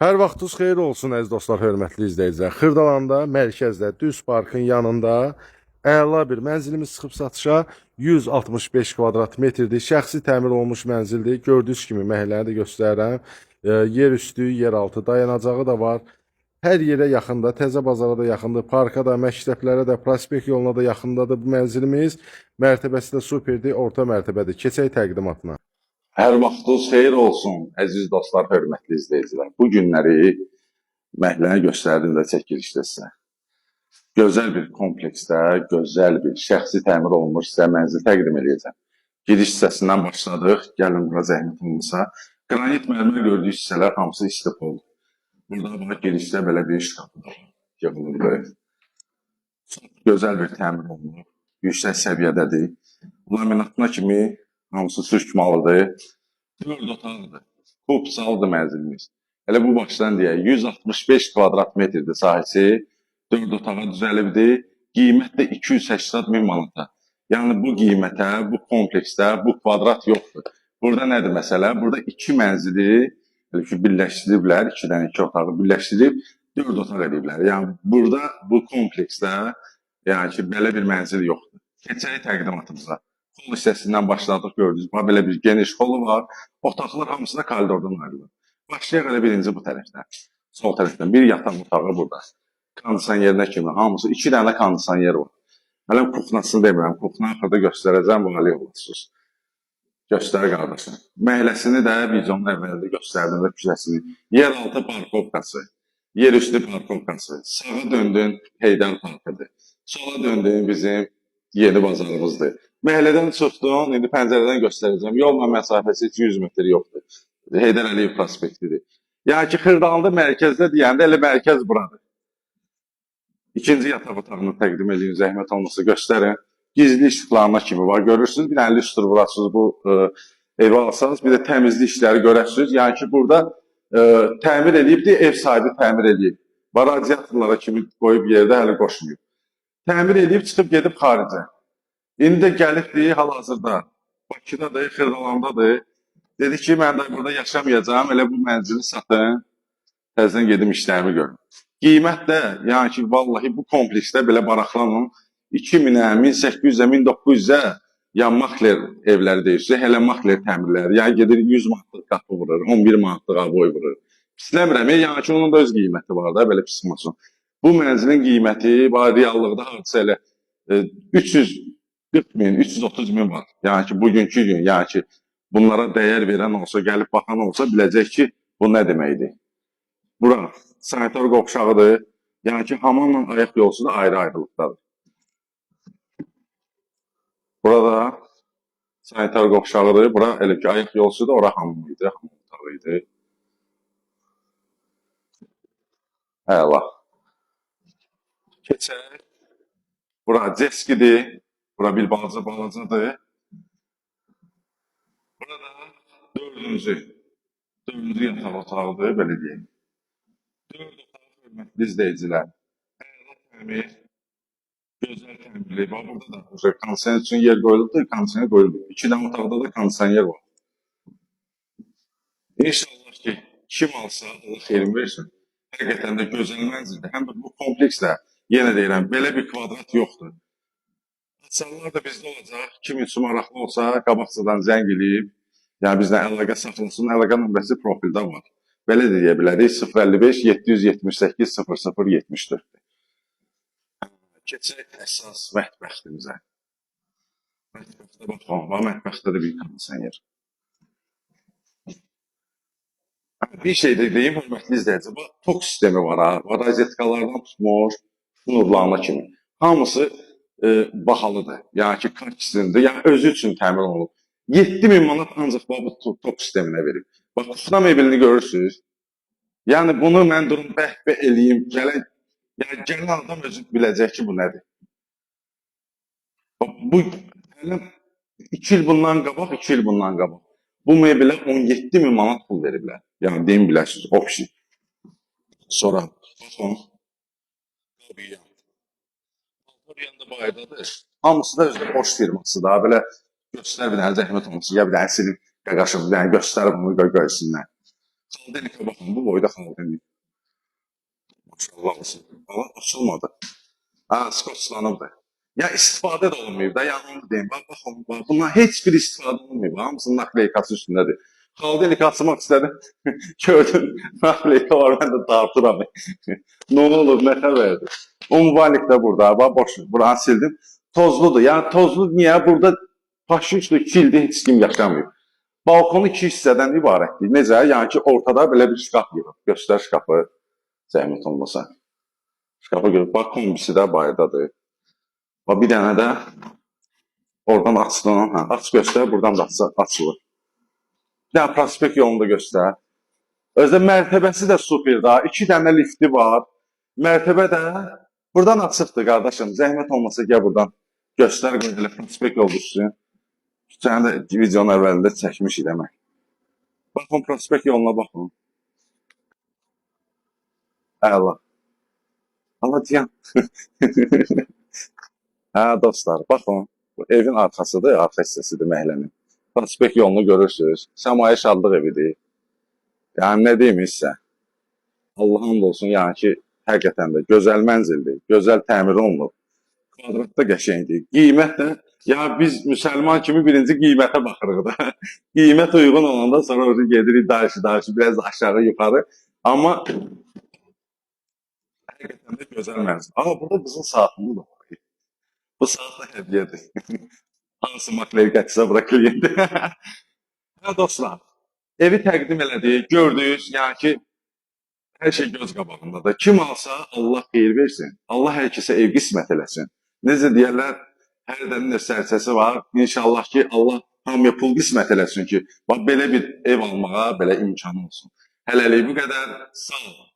Hər vaxtınız xeyir olsun əziz dostlar, hörmətli izləyicilər. Xırdalanda, mərkəzdə, Düz Parkın yanında əla bir mənzilimiz çıxıb satışa. 165 kvadrat metrdir. Şəxsi təmir olunmuş mənzildir. Gördüyünüz kimi məhəlləni də göstərirəm. Yer üstü, yer altı dayanacağı da var. Hər yerə yaxında, Təzə bazara da yaxındır, parka da, məktəblərə də, prospekt yoluna da yaxındadır bu mənzilimiz. Mərtəbəsi də superdir, orta mərtəbədir. Keçək təqdimatına. Hər vaxtınız xeyir olsun, əziz dostlar, hörmətli izləyicilər. Bu günləri məhəlləni göstərdiyimdə çəkilişdə sizə. Gözəl bir kompleksdə, gözəl bir şəxsi təmir olunmuş sizə mənzil təqdim edəcəm. Giriş hissəsindən başladıq, gəlin bura zəhmət olmasa. Qranit mərmər gördüyünüz hissələr hamısı istipol. Burada bax, girişdə belə bir şkafı da yığılırdı. Gözəl bir təmir olunur, yüksək səviyyədədir. Laminatına kimi hamısı sürtmalıdır. 4 otaqdır. Kub saldı mənzilimiz. Elə bu başdan deyək, 165 kvadrat metrdir sahəsi. 4 otağa düzəlibdir. Qiymət də 280 min manata. Yəni bu qiymətə, bu kompleksdə, bu kvadrat yoxdur. Burada nədir məsələ? Burada 2 mənzili birləşdiriblər, 2 dənə 2 otağı birləşdirib 4 otaq ediblər. Yəni burada bu kompleksdə yəni ki, belə bir mənzil yoxdur. Keçək təqdimatımıza. Hol hissəsindən başladıq, gördünüz. Belə bir geniş holu var. Otaqlar hamısı da koridordan ayrılır. Başlayaq elə birinci bu tərəfdən. Sol tərəfdən bir yataq otağı burada. Kondisionerinə kimi hamısı 2 dənə kondisioner var. Hələ kuxnasını demirəm. Kuxna axırda göstərəcəm, vali olasınız. Göstər qardaşım. Məhləsini də videonun əvvəlində göstərdim də küçəsini. Yeraltı parkovkası, yer üstü parkovkası. Sağa döndün Heydər parkıdır. Sola döndüyüm bizim yeni bazarımızdır. Məhəllədən çıxdın, indi pəncərədən göstərəcəm. Yolla məsafəsi 200 metr yoxdur. Heydər Əliyev prospektidir. Yəni ki, Xırdalanda mərkəzdə deyəndə elə mərkəz buradır. İkinci yataq otağını təqdim edin, zəhmət olmasa göstərin. Gizli işıqlarına kimi var, görürsünüz. Bir dənə lüstr vurasınız bu evi alsanız, bir də təmizlik işləri görərsiniz. Yəni ki, burada təmir edibdir, ev sahibi təmir edib. Radiatorlara kimi qoyub yerdə hələ qoşmuyor. Təmir edib, çıxıb gedib xaricə. İndi də gəlibdir, hal-hazırda Bakıdadır, Xırdalandadır. Dedi ki, mən də burada yaşamayacağım, elə bu mənzili satın, təzdən gedim işlərimi görüm. Qiymət də, yəni ki, vallahi bu kompleksdə belə baraqlanın, 2000-ə, 1800-ə, 1900-ə ya makler evləri deyirsiniz, hələ makler təmirləri, yəni gedir 100 manatlıq qapı vurur, 11 manatlıq aboy vurur. Pisləmirəm, yəni ki, onun da öz qiyməti var da, belə pisməsin. Bu mənzilin qiyməti, reallıqda hadisə elə 340 min, 330 min var. Yəni ki, bugünkü gün, yəni ki, bunlara dəyər verən olsa, gəlib baxan olsa, biləcək ki, bu nə deməkdir. Bura sanitar qovşağıdır. Yəni ki, hamamla ayaq yolsu da ayrı-ayrılıqdadır. Burada sanitar qovşağıdır. Bura elə ki, ayaq yolsu da ora hamam idi, hamam otağı idi. Əla. Keçək. Bura ceskidir. Bura bir balacadır. Burada dördüncü yataq otağıdır, belə deyək. 4 otaq hörmətli izləyicilər. Əla təmir, gözəl təmirli. Burada da kondisioner üçün yer qoyulubdur, kondisioner qoyulub. 2 dənə otaqda da kondisioner var. İnşallah ki, kim alsa, Allah xeyrin versin. Həqiqətən də gözəl mənzildir. Həm də bu kompleksdə, yenə deyirəm, belə bir kvadrat yoxdur. Açarlar da bizdə olacaq. Kim üçün maraqlı olsa, qabaqcadan zəng edib, yəni bizlə əlaqə saxlasın. Əlaqə nömrəsi profildə var. Belə də deyə bilərik, 055 778 0074-dür. Keçək əsas mətbəxtimizə. Mətbəxtə baxalım, mətbəxtdə də bir kondisioner. Bir şey də deyim, hörmətli izləyici, bu tok sistemi var ha, rozetkalardan tutmuş, nurlarına kimi. Hamısı bahalıdır, yəni ki, kartisindir, yəni özü üçün təmin olunub. 7000 manat ancaq bu tok sisteminə verib. Bax, kuxna mebilini görürsünüz. Yəni bunu mən durum bəhbə eləyim, gələn adam özü biləcək ki, bu nədir. Bu, hələ 2 il bundan qabaq, 2 il bundan qabaq. Bu mebilə 17 min manat pul veriblər. Yəni, deyim biləsiniz, opsi. Sonra, baxın, qabiyyən. Yanında bayırdadır. Hamısı da özü boş firması da, belə göstər bir dənə zəhmət olması, ya bir dənə silin qaqaşım, bir dənə göstər bunu qoysunlar. Xaldenikə baxın, bu boyda xaldenik. Maşallah olsun. Ama açılmadı. Ha, skoçlanıbdır. Ya istifadə də olunmayıb da, yəni onu deyim. Baxın, bundan heç bir istifadə olunmayıb. Hamısının nakleykası üstündədir. Xaldenik açmaq istədim. Gördüm, nakleyka var, mən də dartıram. Ne olur, nətə verdi. O mübarək də burada, boş, buranı sildim. Tozludur. Yəni tozlu niyə? Burada paşuşlu kildi, heç kim yaşamıyor. Balkonu iki hissədən ibarətdir. Necə? Yəni ki, ortada belə bir şkaf yığıb. Göstər şkafı, zəhmət olmasa. Şkafa görə, bax, kombisi də bayırdadır. Bax, bir dənə də oradan açılan, hə, aç göstər, buradan da açılır. Bir dənə prospekt yolunu da göstər. Özdə mərtəbəsi də super da, 2 dənə lifti var. Mərtəbə də buradan açıqdır, qardaşım. Zəhmət olmasa gəl buradan göstər, qoy elə prospekt yol düşsün. Səni də videonun əvvəlində çəkmişik demək. Baxın, prospekt yoluna baxın. Əla. Allah deyəm. Hə, dostlar, baxın. Bu evin arxasıdır, arxa hissəsidir məhəllənin. Prospekt yolunu görürsünüz. Səmaya şadlıq evidir. Yəni, nə deyim hissə? Allah'ın olsun, yəni ki, həqiqətən də gözəl mənzildir, gözəl təmir olunur. Kvadratda qəşəngdir. Qiymət də, ya biz müsəlman kimi birinci qiymətə baxırıq da. Qiymət uyğun olanda sonra gedirik, daşı, biraz aşağı, yuxarı. Amma həqiqətən də gözəl mənzil. Amma burada qızıl saatımız da var. Bu saat da hədiyyədir. Hansı maklerkəçisə bura kliyentdir. Hə, dostlar, evi təqdim elədik, gördünüz, yəni ki, hər şey göz qabağındadır. Kim alsa Allah xeyir versin. Allah hər kəsə ev qismət eləsin. Necə deyərlər, hər dənin sərçəsi var. İnşallah ki, Allah hamıya pul qismət eləsin ki, bax, belə bir ev almağa belə imkanı olsun. Hələlik bu qədər. Sağ olun.